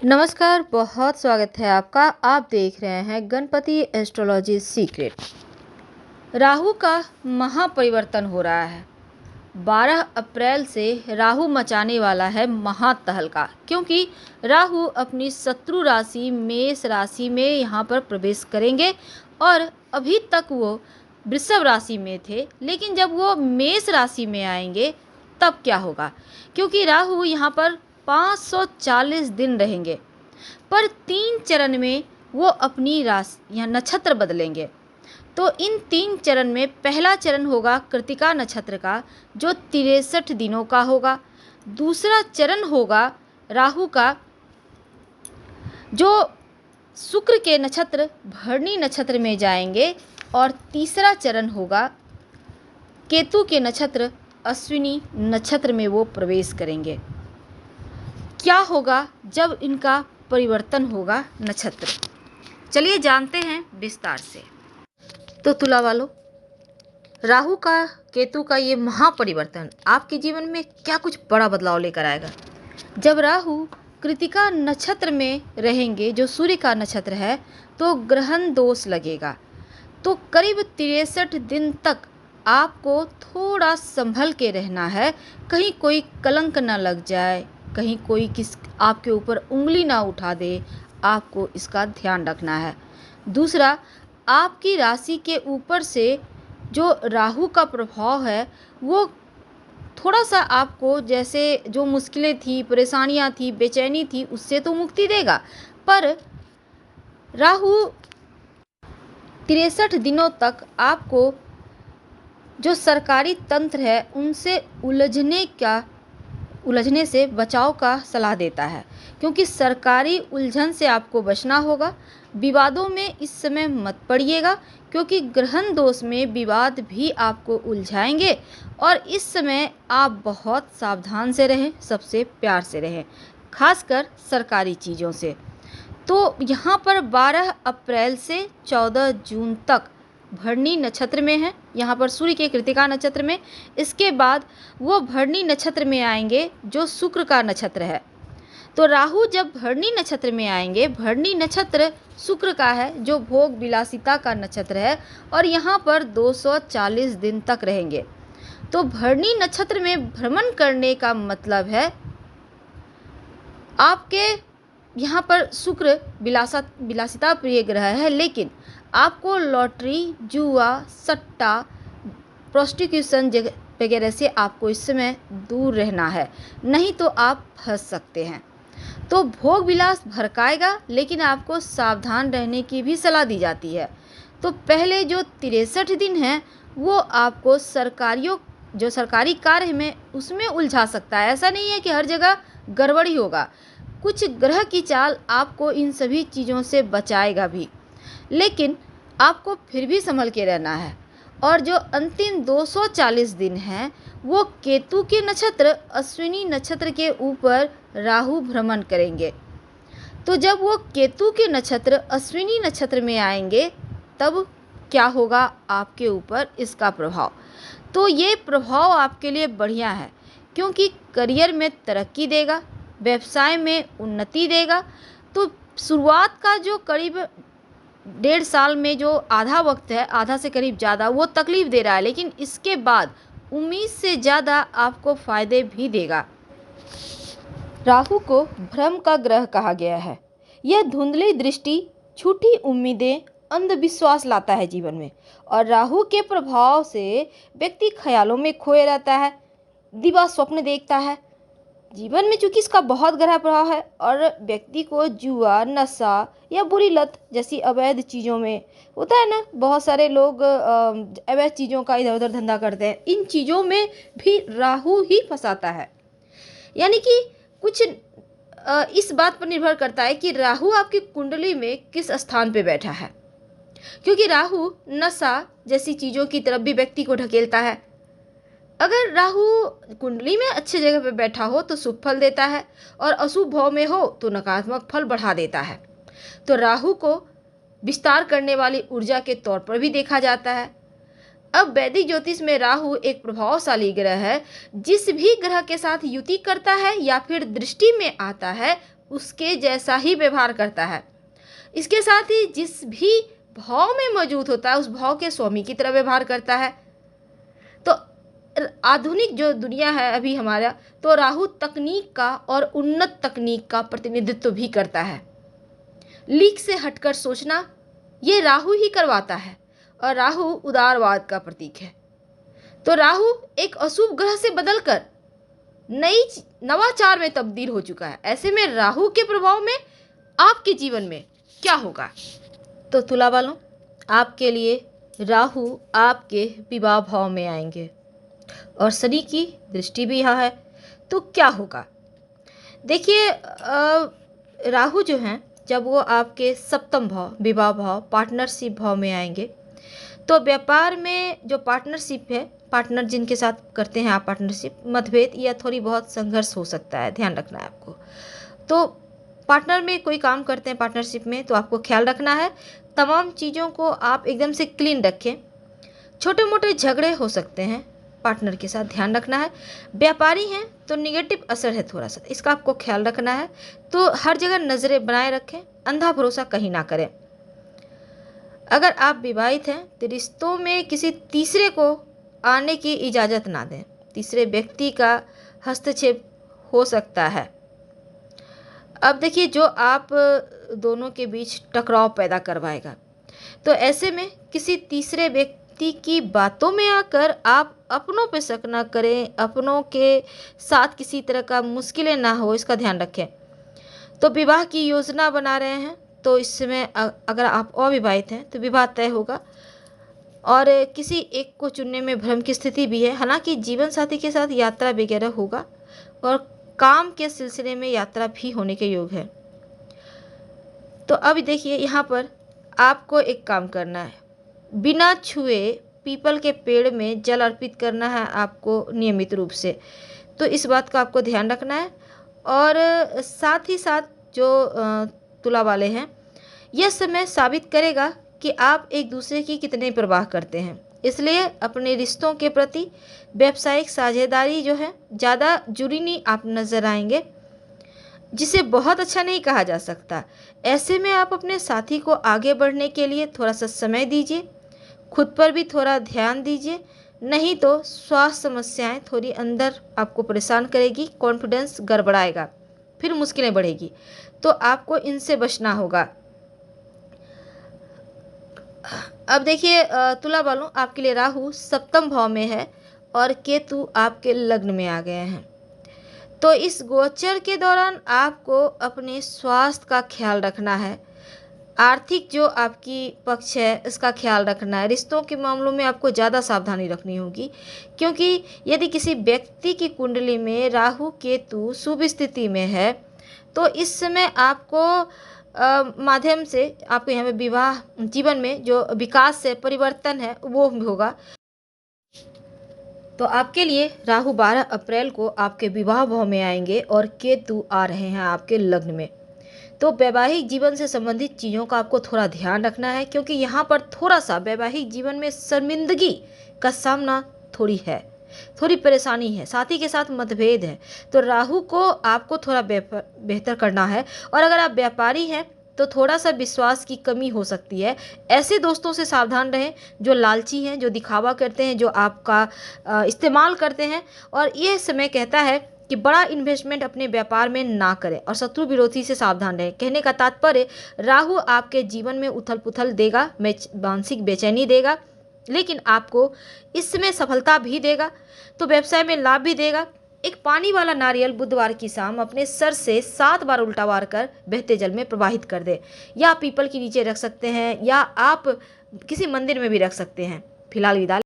नमस्कार, बहुत स्वागत है आपका। आप देख रहे हैं गणपति एस्ट्रोलॉजी सीक्रेट। राहु का महापरिवर्तन हो रहा है। 12 अप्रैल से राहु मचाने वाला है महातहलका, क्योंकि राहु अपनी शत्रु राशि मेष राशि में यहाँ पर प्रवेश करेंगे। और अभी तक वो वृषभ राशि में थे, लेकिन जब वो मेष राशि में आएंगे तब क्या होगा, क्योंकि राहु यहाँ पर 540 दिन रहेंगे, पर 3 चरण में वो अपनी राशि या नक्षत्र बदलेंगे। तो इन 3 चरण में पहला चरण होगा कृतिका नक्षत्र का, जो 63 दिनों का होगा। दूसरा चरण होगा राहु का, जो शुक्र के नक्षत्र भरणी नक्षत्र में जाएंगे। और तीसरा चरण होगा केतु के नक्षत्र अश्विनी नक्षत्र में वो प्रवेश करेंगे। क्या होगा जब इनका परिवर्तन होगा नक्षत्र, चलिए जानते हैं विस्तार से। तो तुला वालों, राहु का केतु का ये महापरिवर्तन आपके जीवन में क्या कुछ बड़ा बदलाव लेकर आएगा। जब राहु कृतिका नक्षत्र में रहेंगे, जो सूर्य का नक्षत्र है, तो ग्रहण दोष लगेगा। तो करीब 63 दिन तक आपको थोड़ा संभल के रहना है, कहीं कोई कलंक ना लग जाए, कहीं कोई आपके ऊपर उंगली ना उठा दे, आपको इसका ध्यान रखना है। दूसरा, आपकी राशि के ऊपर से जो राहु का प्रभाव है, वो थोड़ा सा आपको, जैसे जो मुश्किलें थी, परेशानियां थी, बेचैनी थी, उससे तो मुक्ति देगा, पर राहु 63 दिनों तक आपको जो सरकारी तंत्र है उनसे उलझने से बचाव का सलाह देता है, क्योंकि सरकारी उलझन से आपको बचना होगा। विवादों में इस समय मत पड़िएगा, क्योंकि ग्रहण दोष में विवाद भी आपको उलझाएंगे। और इस समय आप बहुत सावधान से रहें, सबसे प्यार से रहें, खासकर सरकारी चीज़ों से। तो यहाँ पर 12 अप्रैल से 14 जून तक भरणी नक्षत्र में है, यहाँ पर सूर्य के कृतिका नक्षत्र में। इसके बाद वो भरणी नक्षत्र में आएंगे, जो शुक्र का नक्षत्र है। तो राहु जब भरणी नक्षत्र में आएंगे, भरणी नक्षत्र शुक्र का है, जो भोग विलासिता का नक्षत्र है, और यहाँ पर 240 दिन तक रहेंगे। तो भरणी नक्षत्र में भ्रमण करने का मतलब है आपके यहाँ पर शुक्र विलासिता प्रिय ग्रह है, लेकिन आपको लॉटरी, जुआ, सट्टा, प्रोस्टिट्यूशन वगैरह से आपको इस समय दूर रहना है, नहीं तो आप फंस सकते हैं। तो भोग विलास भड़काएगा, लेकिन आपको सावधान रहने की भी सलाह दी जाती है। तो पहले जो 63 दिन हैं, वो आपको जो सरकारी कार्य में उसमें उलझा सकता है। ऐसा नहीं है कि हर जगह गड़बड़ ही होगा, कुछ ग्रह की चाल आपको इन सभी चीज़ों से बचाएगा भी, लेकिन आपको फिर भी संभल के रहना है। और जो अंतिम 240 दिन हैं, वो केतु के नक्षत्र अश्विनी नक्षत्र के ऊपर राहु भ्रमण करेंगे। तो जब वो केतु के नक्षत्र अश्विनी नक्षत्र में आएंगे, तब क्या होगा आपके ऊपर इसका प्रभाव। तो ये प्रभाव आपके लिए बढ़िया है, क्योंकि करियर में तरक्की देगा, व्यवसाय में उन्नति देगा। तो शुरुआत का जो करीब 1.5 साल में जो आधा वक्त है, आधा से करीब ज़्यादा, वो तकलीफ दे रहा है, लेकिन इसके बाद उम्मीद से ज़्यादा आपको फ़ायदे भी देगा। राहु को भ्रम का ग्रह कहा गया है। यह धुंधली दृष्टि, झूठी उम्मीदें, अंधविश्वास लाता है जीवन में। और राहु के प्रभाव से व्यक्ति ख्यालों में खोए रहता है, दिवा स्वप्न देखता है। जीवन में चूंकि इसका बहुत गहरा प्रभाव है, और व्यक्ति को जुआ, नशा या बुरी लत जैसी अवैध चीज़ों में होता है ना, बहुत सारे लोग अवैध चीज़ों का इधर उधर धंधा करते हैं, इन चीज़ों में भी राहु ही फंसाता है। यानी कि कुछ इस बात पर निर्भर करता है कि राहु आपकी कुंडली में किस स्थान पे बैठा है, क्योंकि राहु नशा जैसी चीज़ों की तरफ भी व्यक्ति को ढकेलता है। अगर राहु कुंडली में अच्छे जगह पे बैठा हो तो शुभ फल देता है, और अशुभ भाव में हो तो नकारात्मक फल बढ़ा देता है। तो राहु को विस्तार करने वाली ऊर्जा के तौर पर भी देखा जाता है। अब वैदिक ज्योतिष में राहु एक प्रभावशाली ग्रह है। जिस भी ग्रह के साथ युति करता है या फिर दृष्टि में आता है, उसके जैसा ही व्यवहार करता है। इसके साथ ही जिस भी भाव में मौजूद होता है उस भाव के स्वामी की तरह व्यवहार करता है। तो आधुनिक जो दुनिया है अभी हमारा, तो राहु तकनीक का और उन्नत तकनीक का प्रतिनिधित्व भी करता है। लीक से हटकर सोचना ये राहु ही करवाता है और राहु उदारवाद का प्रतीक है। तो राहु एक अशुभ ग्रह से बदलकर नई नवाचार में तब्दील हो चुका है। ऐसे में राहु के प्रभाव में आपके जीवन में क्या होगा? तो तुला वालों, आपके लिए राहु आपके विवाह भाव में आएंगे और शनि की दृष्टि भी यहाँ है। तो क्या होगा? देखिए, राहु जो हैं जब वो आपके सप्तम भाव, विवाह भाव, पार्टनरशिप भाव में आएंगे तो व्यापार में जो पार्टनरशिप है, पार्टनर जिनके साथ करते हैं आप पार्टनरशिप, मतभेद या थोड़ी बहुत संघर्ष हो सकता है, ध्यान रखना है आपको। तो पार्टनर में कोई काम करते हैं पार्टनरशिप में तो आपको ख्याल रखना है, तमाम चीज़ों को आप एकदम से क्लीन रखें। छोटे मोटे झगड़े हो सकते हैं पार्टनर के साथ, ध्यान रखना है। व्यापारी हैं तो निगेटिव असर है थोड़ा सा, इसका आपको ख्याल रखना है। तो हर जगह नज़रें बनाए रखें, अंधा भरोसा कहीं ना करें। अगर आप विवाहित हैं तो रिश्तों में किसी तीसरे को आने की इजाज़त ना दें, तीसरे व्यक्ति का हस्तक्षेप हो सकता है। अब देखिए, जो आप दोनों के बीच टकराव पैदा करवाएगा, तो ऐसे में किसी तीसरे व्यक्ति की बातों में आकर आप अपनों पे शक ना करें, अपनों के साथ किसी तरह का मुश्किलें ना हो, इसका ध्यान रखें। तो विवाह की योजना बना रहे हैं तो इस समय अगर आप अविवाहित हैं तो विवाह तय होगा और किसी एक को चुनने में भ्रम की स्थिति भी है। हालांकि जीवन साथी के साथ यात्रा वगैरह होगा और काम के सिलसिले में यात्रा भी होने के योग है। तो अब देखिए, यहाँ पर आपको एक काम करना है, बिना छुए पीपल के पेड़ में जल अर्पित करना है आपको नियमित रूप से। तो इस बात का आपको ध्यान रखना है। और साथ ही साथ जो तुला वाले हैं, यह समय साबित करेगा कि आप एक दूसरे की कितने परवाह करते हैं। इसलिए अपने रिश्तों के प्रति व्यावसायिक साझेदारी जो है ज़्यादा जुड़ीनी आप नज़र आएंगे, जिसे बहुत अच्छा नहीं कहा जा सकता। ऐसे में आप अपने साथी को आगे बढ़ने के लिए थोड़ा सा समय दीजिए, खुद पर भी थोड़ा ध्यान दीजिए, नहीं तो स्वास्थ्य समस्याएं थोड़ी अंदर आपको परेशान करेगी, कॉन्फिडेंस गड़बड़ाएगा, फिर मुश्किलें बढ़ेगी। तो आपको इनसे बचना होगा। अब देखिए तुला वालों, आपके लिए राहु सप्तम भाव में है और केतु आपके लग्न में आ गए हैं। तो इस गोचर के दौरान आपको अपने स्वास्थ्य का ख्याल रखना है, आर्थिक जो आपकी पक्ष है इसका ख्याल रखना है। रिश्तों के मामलों में आपको ज़्यादा सावधानी रखनी होगी, क्योंकि यदि किसी व्यक्ति की कुंडली में राहु केतु शुभ स्थिति में है तो इस समय आपको माध्यम से आपको यहाँ पे विवाह जीवन में जो विकास से परिवर्तन है वो होगा। तो आपके लिए राहु 12 अप्रैल को आपके विवाह भाव में आएंगे और केतु आ रहे हैं आपके लग्न में। तो वैवाहिक जीवन से संबंधित चीज़ों का आपको थोड़ा ध्यान रखना है, क्योंकि यहाँ पर थोड़ा सा वैवाहिक जीवन में शर्मिंदगी का सामना थोड़ी परेशानी है, साथी के साथ मतभेद है। तो राहु को आपको थोड़ा बेहतर करना है। और अगर आप व्यापारी हैं तो थोड़ा सा विश्वास की कमी हो सकती है। ऐसे दोस्तों से सावधान रहें जो लालची हैं, जो दिखावा करते हैं, जो आपका इस्तेमाल करते हैं। और यह समय कहता है कि बड़ा इन्वेस्टमेंट अपने व्यापार में ना करें और शत्रु विरोधी से सावधान रहें। कहने का तात्पर्य, राहु आपके जीवन में उथल पुथल देगा, मानसिक बेचैनी देगा, लेकिन आपको इस समय सफलता भी देगा, तो व्यवसाय में लाभ भी देगा। एक पानी वाला नारियल बुधवार की शाम अपने सर से 7 बार उल्टा वार कर बहते जल में प्रवाहित कर दे, या पीपल के नीचे रख सकते हैं या आप किसी मंदिर में भी रख सकते हैं। फिलहाल विदा।